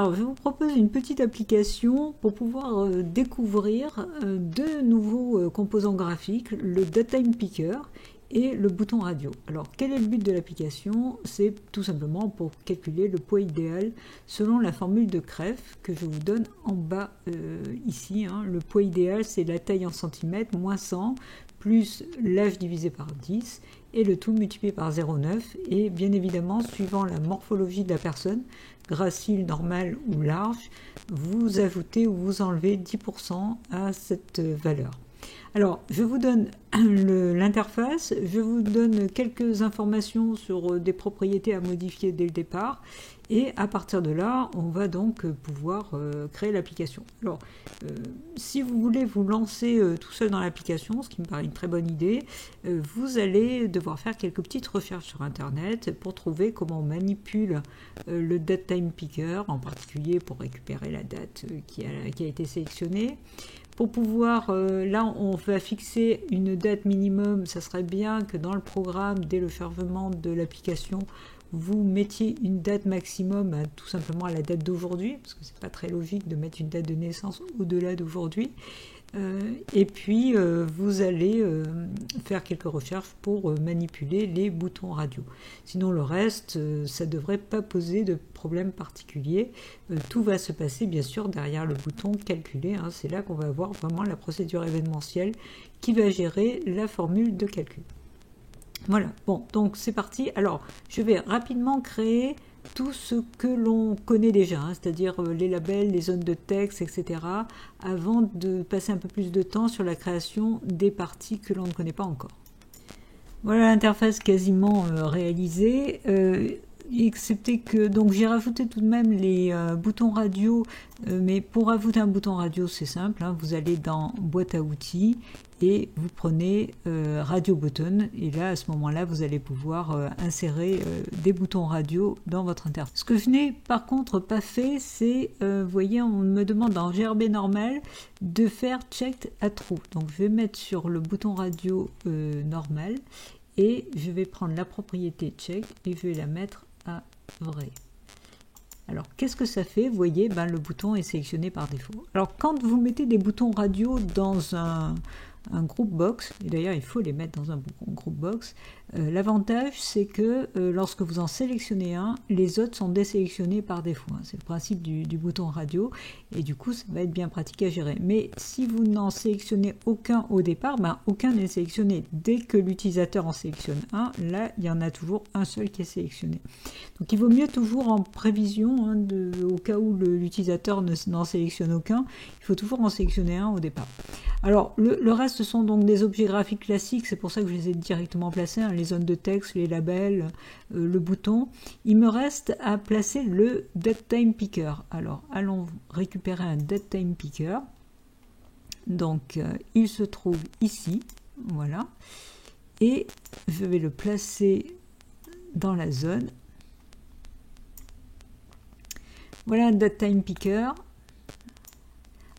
Alors, je vous propose une petite application pour pouvoir découvrir deux nouveaux composants graphiques, le Datetime Picker et le bouton radio. Alors, quel est le but de l'application? C'est tout simplement pour calculer le poids idéal selon la formule de Kreff que je vous donne en bas ici. Le poids idéal, c'est la taille en centimètres moins 100 plus l'âge divisé par 10 et le tout multiplié par 0,9 et bien évidemment suivant la morphologie de la personne, gracile, normal ou large, vous ajoutez ou vous enlevez 10% à cette valeur. Alors, je vous donne l'interface, je vous donne quelques informations sur des propriétés à modifier dès le départ, et à partir de là, on va donc pouvoir créer l'application. Alors, si vous voulez vous lancer tout seul dans l'application, ce qui me paraît une très bonne idée, vous allez devoir faire quelques petites recherches sur Internet pour trouver comment on manipule le Datetime Picker, en particulier pour récupérer la date qui a été sélectionnée. Pour pouvoir, là on va fixer une date minimum, ça serait bien que dans le programme, dès le chargement de l'application, vous mettiez une date maximum tout simplement à la date d'aujourd'hui, parce que c'est pas très logique de mettre une date de naissance au-delà d'aujourd'hui. Et puis vous allez faire quelques recherches pour manipuler les boutons radio. Sinon le reste, ça ne devrait pas poser de problème particulier. Tout va se passer bien sûr derrière le bouton calculer. C'est là qu'on va avoir vraiment la procédure événementielle qui va gérer la formule de calcul. Voilà, bon, donc c'est parti. Alors, je vais rapidement créer tout ce que l'on connaît déjà, c'est-à-dire les labels, les zones de texte, etc., avant de passer un peu plus de temps sur la création des parties que l'on ne connaît pas encore. Voilà l'interface quasiment réalisée, excepté que donc j'ai rajouté tout de même les boutons radio, mais pour ajouter un bouton radio, c'est simple, vous allez dans boîte à outils et vous prenez radio button, et là à ce moment-là vous allez pouvoir insérer des boutons radio dans votre interface. Ce que je n'ai par contre pas fait, c'est, vous voyez, on me demande en GRB normal de faire checked à true. Donc je vais mettre sur le bouton radio normal et je vais prendre la propriété check et je vais la mettre à vrai. Alors, qu'est-ce que ça fait? Vous voyez, le bouton est sélectionné par défaut. Alors, quand vous mettez des boutons radio dans un group box, et d'ailleurs il faut les mettre dans un group box, l'avantage c'est que lorsque vous en sélectionnez un, les autres sont désélectionnés par défaut. C'est le principe du bouton radio, et du coup ça va être bien pratique à gérer. Mais si vous n'en sélectionnez aucun au départ, aucun n'est sélectionné. Dès que l'utilisateur en sélectionne un, là il y en a toujours un seul qui est sélectionné. Donc il vaut mieux toujours en prévision, au cas où l'utilisateur n'en sélectionne aucun, il faut toujours en sélectionner un au départ. Alors le reste ce sont donc des objets graphiques classiques, c'est pour ça que je les ai directement placés, les zones de texte, les labels, le bouton. Il me reste à placer le Datetime Picker. Alors allons récupérer un Datetime Picker. Donc il se trouve ici, voilà, et je vais le placer dans la zone. Voilà un Datetime Picker.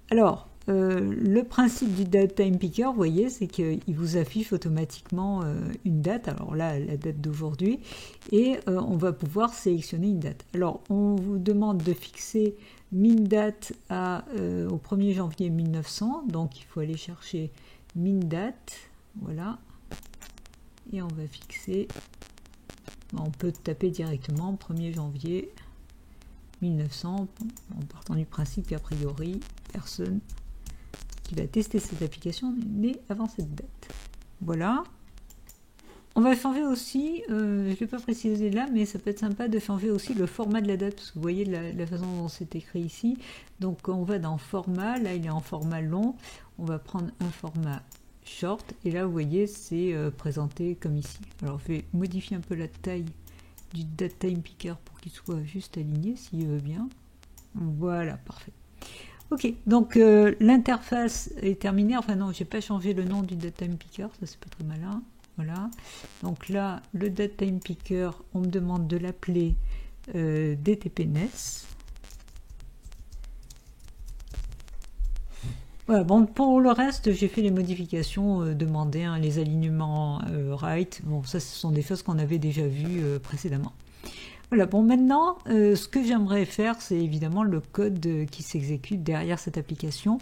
Alors, le principe du Datetime Picker, vous voyez, c'est qu'il vous affiche automatiquement une date, alors là, la date d'aujourd'hui, et on va pouvoir sélectionner une date. Alors, on vous demande de fixer min date au 1er janvier 1900, donc il faut aller chercher min date, voilà, et on va fixer, on peut taper directement 1er janvier 1900, en partant du principe qu'a priori, personne qui va tester cette application n'est avant cette date. Voilà. On va changer aussi, je ne vais pas préciser là, mais ça peut être sympa de changer aussi le format de la date, parce que vous voyez la façon dont c'est écrit ici. Donc on va dans format, là il est en format long, on va prendre un format short, et là vous voyez c'est présenté comme ici. Alors je vais modifier un peu la taille du Datetime Picker pour qu'il soit juste aligné, s'il veut bien. Voilà, parfait. Ok, donc l'interface est terminée. Enfin non, j'ai pas changé le nom du Datetime Picker, ça c'est pas très malin. Voilà. Donc là, le Datetime Picker, on me demande de l'appeler DTPNES. Voilà, bon, pour le reste, j'ai fait les modifications demandées, les alignements right. Bon, ça, ce sont des choses qu'on avait déjà vues précédemment. Voilà, bon maintenant, ce que j'aimerais faire, c'est évidemment le code qui s'exécute derrière cette application.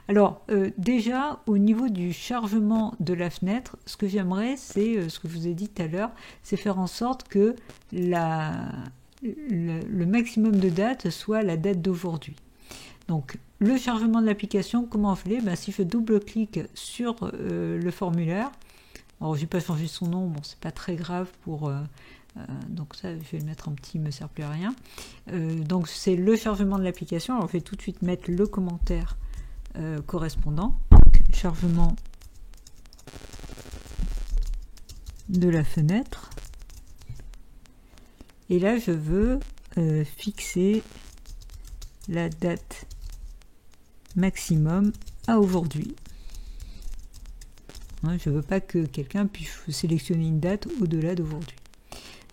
Alors, déjà, au niveau du chargement de la fenêtre, ce que j'aimerais, c'est, ce que je vous ai dit tout à l'heure, c'est faire en sorte que le maximum de date soit la date d'aujourd'hui. Donc, le chargement de l'application, comment on fait? Ben, si je double-clique sur le formulaire, alors j'ai pas changé son nom, bon, c'est pas très grave pour... donc ça, je vais le mettre en petit, il me sert plus à rien. Donc c'est le chargement de l'application. Alors je vais tout de suite mettre le commentaire correspondant. Donc, chargement de la fenêtre. Et là, je veux fixer la date maximum à aujourd'hui. Hein, je ne veux pas que quelqu'un puisse sélectionner une date au-delà d'aujourd'hui.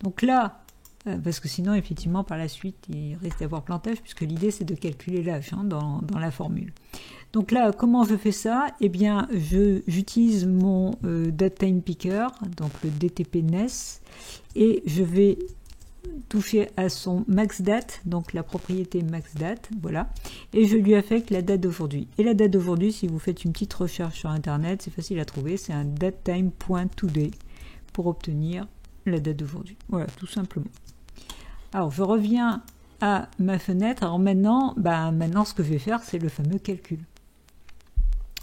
Donc là, parce que sinon, effectivement, par la suite, il risque d'avoir plantage, puisque l'idée, c'est de calculer l'âge dans la formule. Donc là, comment je fais ça? Eh bien, j'utilise mon DateTime Picker, donc le DTP-NES, et je vais toucher à son max date, donc la propriété max date, voilà, et je lui affecte la date d'aujourd'hui. Et la date d'aujourd'hui, si vous faites une petite recherche sur Internet, c'est facile à trouver, c'est un datetime.today pour obtenir la date d'aujourd'hui. Voilà, tout simplement. Alors, je reviens à ma fenêtre. Alors maintenant, ce que je vais faire, c'est le fameux calcul.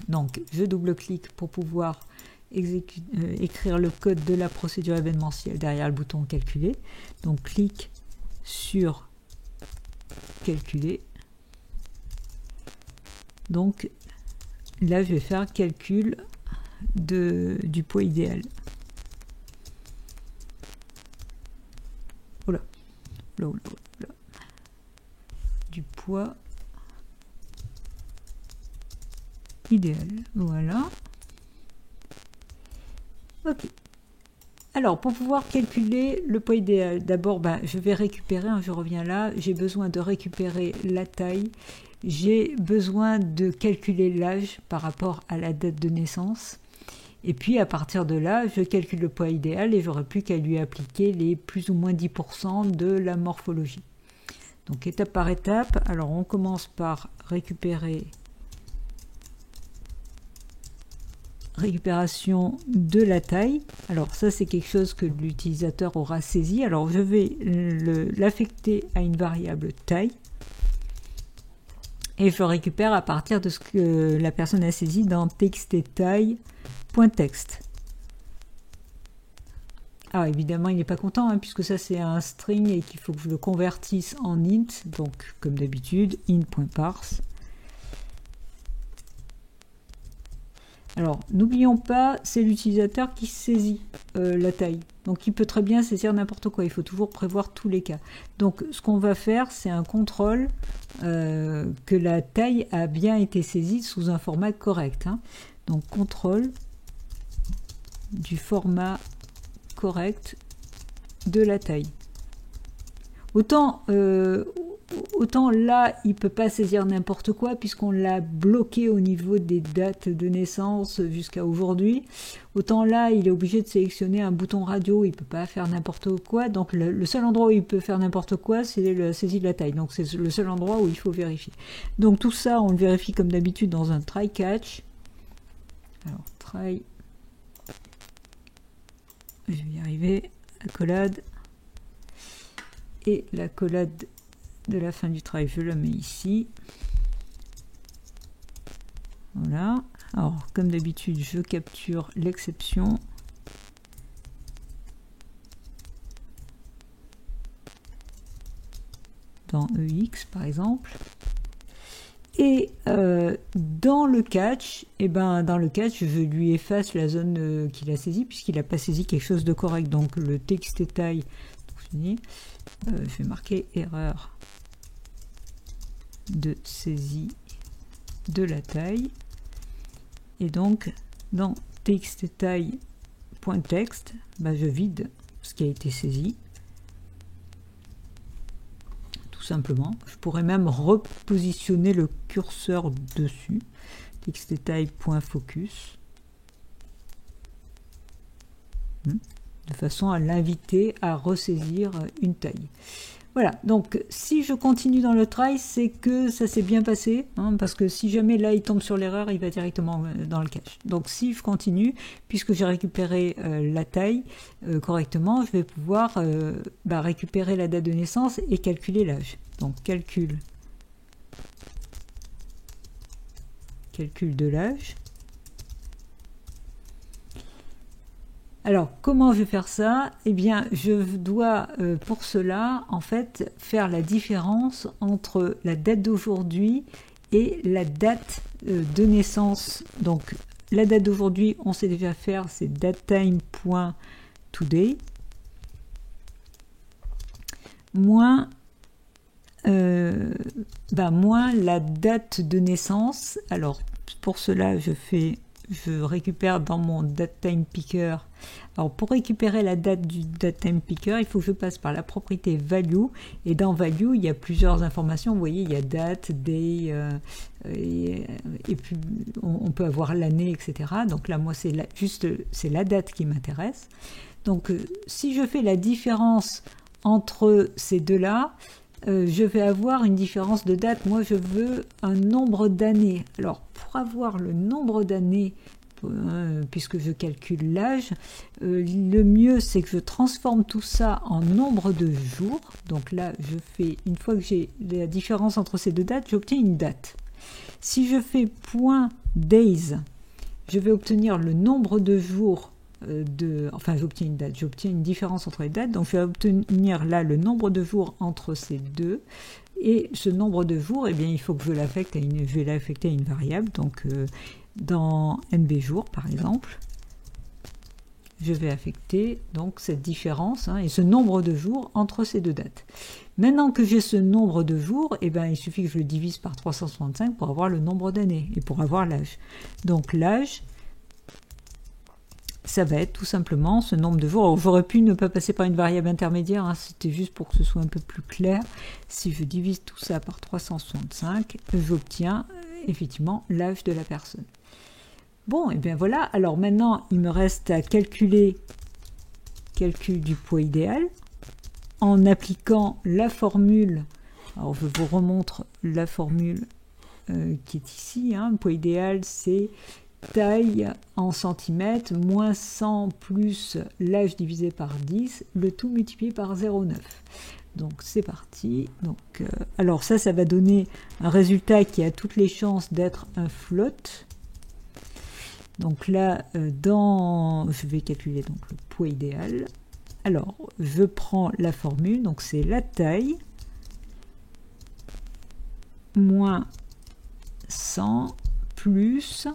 Donc, je double-clique pour pouvoir écrire le code de la procédure événementielle derrière le bouton calculer. Donc, clique sur calculer. Donc, là, je vais faire calcul du poids idéal. Du poids idéal. Voilà. Ok. Alors, pour pouvoir calculer le poids idéal, d'abord, je vais récupérer, je reviens là, j'ai besoin de récupérer la taille, j'ai besoin de calculer l'âge par rapport à la date de naissance. Et puis à partir de là, je calcule le poids idéal et j'aurai plus qu'à lui appliquer les plus ou moins 10% de la morphologie. Donc étape par étape, alors on commence par récupération de la taille. Alors ça c'est quelque chose que l'utilisateur aura saisi. Alors je vais l'affecter à une variable taille. Et je récupère à partir de ce que la personne a saisi dans txt-taille.text. Ah, évidemment, il n'est pas content, puisque ça c'est un string et qu'il faut que je le convertisse en int. Donc, comme d'habitude, int.parse. Alors, n'oublions pas, c'est l'utilisateur qui saisit la taille. Donc, il peut très bien saisir n'importe quoi. Il faut toujours prévoir tous les cas. Donc, ce qu'on va faire, c'est un contrôle que la taille a bien été saisie sous un format correct. Donc, contrôle du format correct de la taille. Autant là, il ne peut pas saisir n'importe quoi puisqu'on l'a bloqué au niveau des dates de naissance jusqu'à aujourd'hui. Autant là, il est obligé de sélectionner un bouton radio, il ne peut pas faire n'importe quoi. Donc le seul endroit où il peut faire n'importe quoi, c'est la saisie de la taille. Donc c'est le seul endroit où il faut vérifier. Donc tout ça, on le vérifie comme d'habitude dans un try catch. Alors try, je vais y arriver, accolade. Et l'accolade de la fin du try, je la mets ici. Voilà. Alors, comme d'habitude, je capture l'exception. Dans EX, par exemple. Et dans le catch, je lui efface la zone qu'il a saisie, puisqu'il n'a pas saisi quelque chose de correct. Donc, le texte taille, je vais marquer erreur de saisie de la taille. Et donc, dans txt-taille.text, je vide ce qui a été saisi. Tout simplement. Je pourrais même repositionner le curseur dessus. Txt-taille.focus. de façon à l'inviter à ressaisir une taille. Voilà, donc si je continue dans le try, c'est que ça s'est bien passé, hein, parce que si jamais là il tombe sur l'erreur, il va directement dans le cache. Donc si je continue, puisque j'ai récupéré la taille correctement, je vais pouvoir récupérer la date de naissance et calculer l'âge. Donc calcul de l'âge. Alors, comment je vais faire ça? Eh bien, je dois, pour cela, en fait, faire la différence entre la date d'aujourd'hui et la date de naissance. Donc, la date d'aujourd'hui, on sait déjà faire, c'est datetime.today moins la date de naissance. Alors, pour cela, je récupère dans mon datetime picker. Alors pour récupérer la date du datetime picker, il faut que je passe par la propriété value, et dans value il y a plusieurs informations. Vous voyez, il y a date, day, et puis on peut avoir l'année, etc. Donc là moi c'est la date qui m'intéresse. Donc si je fais la différence entre ces deux là, je vais avoir une différence de date. Moi je veux un nombre d'années. Alors pour avoir le nombre d'années, puisque je calcule l'âge, le mieux c'est que je transforme tout ça en nombre de jours. Donc là je fais, une fois que j'ai la différence entre ces deux dates, j'obtiens une date. Si je fais .days, je vais obtenir le nombre de jours j'obtiens une date, j'obtiens une différence entre les dates, donc je vais obtenir là le nombre de jours entre ces deux, et ce nombre de jours, eh bien, il faut que je l'affecte je vais l'affecter à une variable, donc dans NB jours par exemple, je vais affecter donc cette différence et ce nombre de jours entre ces deux dates. Maintenant que j'ai ce nombre de jours, eh ben, il suffit que je le divise par 365 pour avoir le nombre d'années et pour avoir l'âge. Donc l'âge, ça va être tout simplement ce nombre de jours. J'aurais pu ne pas passer par une variable intermédiaire, c'était juste pour que ce soit un peu plus clair. Si je divise tout ça par 365, j'obtiens effectivement l'âge de la personne. Bon, et bien voilà, alors maintenant il me reste à calculer calcul du poids idéal en appliquant la formule. Alors je vous remontre la formule qui est ici. Le poids idéal, c'est taille en centimètres moins 100 plus l'âge divisé par 10, le tout multiplié par 0,9. Donc c'est parti. Donc, alors ça va donner un résultat qui a toutes les chances d'être un float. Donc là, je vais calculer donc le poids idéal. Alors, je prends la formule, donc c'est la taille moins 100 plus,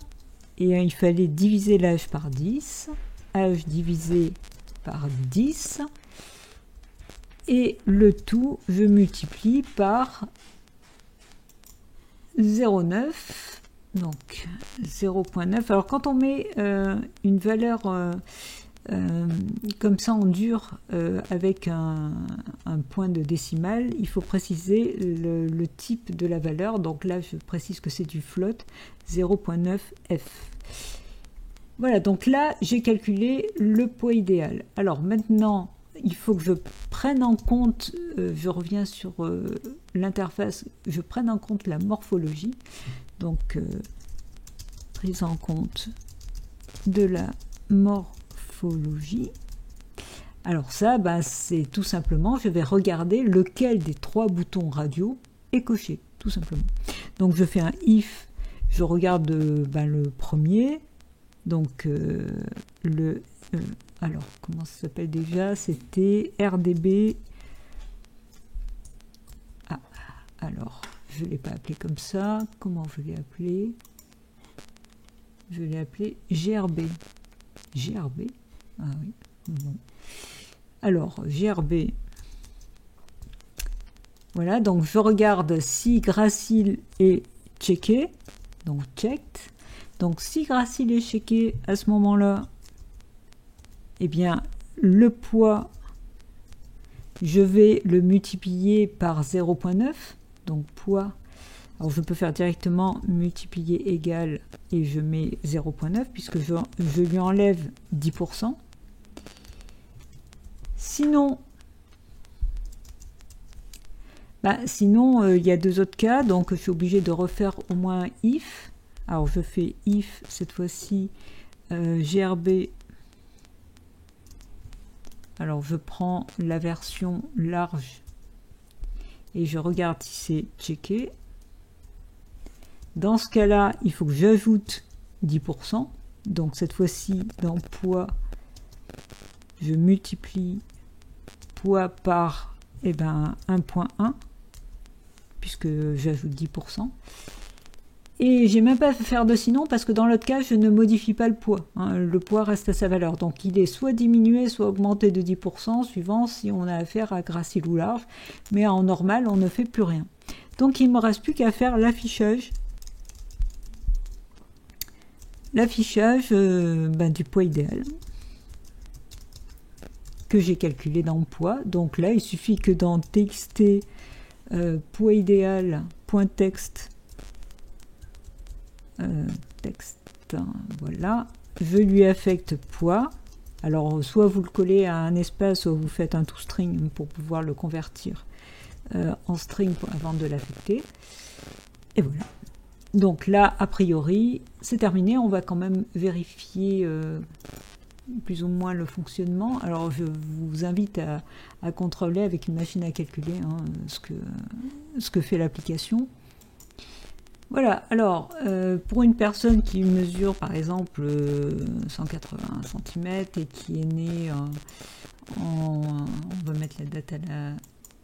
et il fallait diviser l'âge par 10, âge divisé par 10, et le tout, je multiplie par 0,9. Donc 0,9. Alors quand on met une valeur comme ça en dur avec un point de décimale, il faut préciser le type de la valeur. Donc là je précise que c'est du float, 0,9 F. Voilà, donc là j'ai calculé le poids idéal. Alors maintenant il faut que je prenne en compte, je reviens sur l'interface, je prenne en compte la morphologie. Donc, prise en compte de la morphologie. Alors ça, c'est tout simplement, je vais regarder lequel des 3 boutons radio est coché, tout simplement. Donc je fais un if, je regarde le premier, donc alors comment ça s'appelle déjà, c'était RDB. Ah, alors je ne l'ai pas appelé comme ça. Comment je l'ai appelé? Je l'ai appelé GRB. GRB? Ah oui. Bon. Alors, GRB. Voilà, donc je regarde si Gracile est checké. Donc, checked. Donc, si Gracile est checké, à ce moment-là, eh bien, le poids, je vais le multiplier par 0,9. Donc poids, alors je peux faire directement multiplier égal et je mets 0,9 puisque je lui enlève 10%. Sinon, il y a deux autres cas, donc je suis obligée de refaire au moins un if. Alors je fais if, cette fois-ci, grb. Alors je prends la version large et je regarde si c'est checké. Dans ce cas-là, il faut que j'ajoute 10%. Donc cette fois-ci, dans poids, je multiplie poids par 1.1, puisque j'ajoute 10%. Et j'ai même pas à faire de sinon, parce que dans l'autre cas, je ne modifie pas le poids. Hein. Le poids reste à sa valeur. Donc il est soit diminué, soit augmenté de 10%, suivant si on a affaire à gracile ou large. Mais en normal, on ne fait plus rien. Donc il ne me reste plus qu'à faire l'affichage. L'affichage du poids idéal que j'ai calculé dans le poids. Donc là, il suffit que dans txt poids idéal .text texte, voilà, je lui affecte poids. Alors soit vous le collez à un espace, soit vous faites un toString pour pouvoir le convertir en string avant de l'affecter. Et voilà. Donc là, a priori, c'est terminé. On va quand même vérifier plus ou moins le fonctionnement. Alors je vous invite à contrôler avec une machine à calculer ce que fait l'application. Voilà, alors pour une personne qui mesure par exemple 180 cm et qui est née on va mettre la date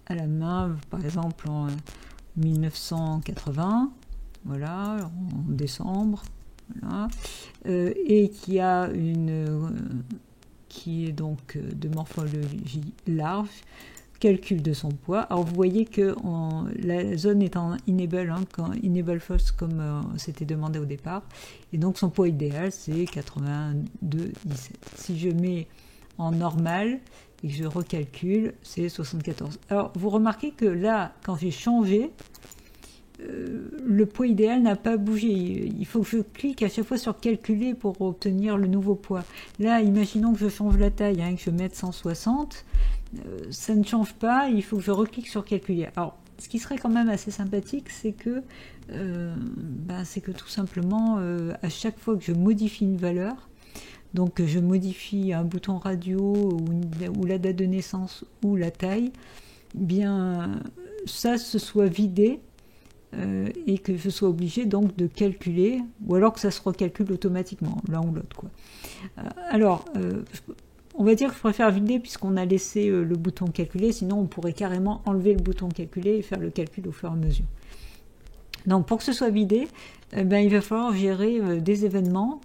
à la main, par exemple en 1980, voilà, en décembre, voilà, et qui a qui est donc de morphologie large, calcul de son poids. Alors vous voyez que la zone est en enable, enable false comme c'était demandé au départ, et donc son poids idéal c'est 82,17. Si je mets en normal et que je recalcule, c'est 74. Alors vous remarquez que là, quand j'ai changé, le poids idéal n'a pas bougé. Il faut que je clique à chaque fois sur calculer pour obtenir le nouveau poids. Là, imaginons que je change la taille, que je mette 160, ça ne change pas, il faut que je reclique sur calculer. Alors, ce qui serait quand même assez sympathique, c'est que tout simplement, à chaque fois que je modifie une valeur, donc je modifie un bouton radio ou la date de naissance ou la taille, bien ça se soit vidé et que je sois obligé donc de calculer, ou alors que ça se recalcule automatiquement, l'un ou l'autre, quoi. On va dire que je préfère vider puisqu'on a laissé le bouton calculer, sinon on pourrait carrément enlever le bouton calculer et faire le calcul au fur et à mesure. Donc pour que ce soit vidé, il va falloir gérer des événements.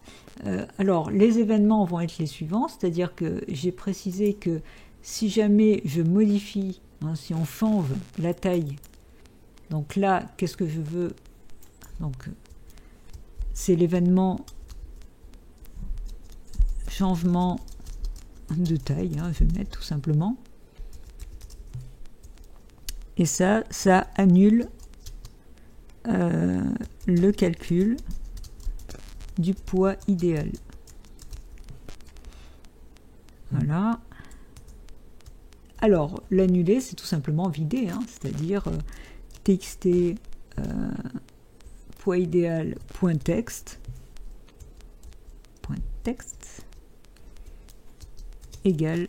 Alors les événements vont être les suivants, c'est-à-dire que j'ai précisé que si jamais je modifie, si on change la taille, donc là, qu'est-ce que je veux? Donc c'est l'événement changement de taille, je vais mettre tout simplement. Et ça annule le calcul du poids idéal. Voilà. Alors, l'annuler, c'est tout simplement vider, c'est-à-dire txt poids idéal .text égale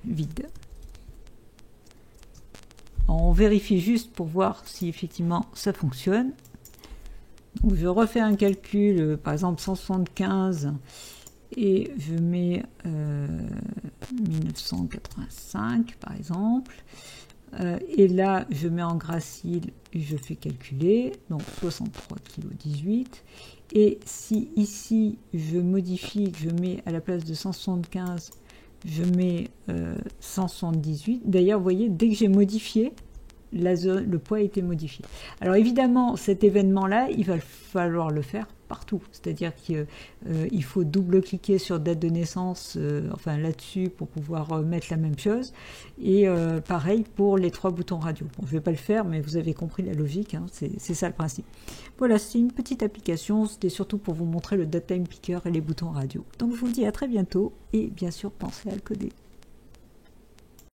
vide. On vérifie juste pour voir si effectivement ça fonctionne. Donc je refais un calcul, par exemple 175, et je mets 1985 par exemple. Et là, je mets en gracile et je fais calculer, donc 63,18 kg. Et si ici, je modifie, que je mets à la place de 175, je mets 178. D'ailleurs, vous voyez, dès que j'ai modifié, la zone, le poids a été modifié. Alors évidemment, cet événement-là, il va falloir le faire partout. C'est-à-dire qu'il faut double-cliquer sur date de naissance, là-dessus, pour pouvoir mettre la même chose. Et pareil pour les 3 boutons radio. Bon, je ne vais pas le faire, mais vous avez compris la logique, c'est ça le principe. Voilà, c'est une petite application. C'était surtout pour vous montrer le DaTimePicker et les boutons radio. Donc je vous dis à très bientôt, et bien sûr, pensez à le coder.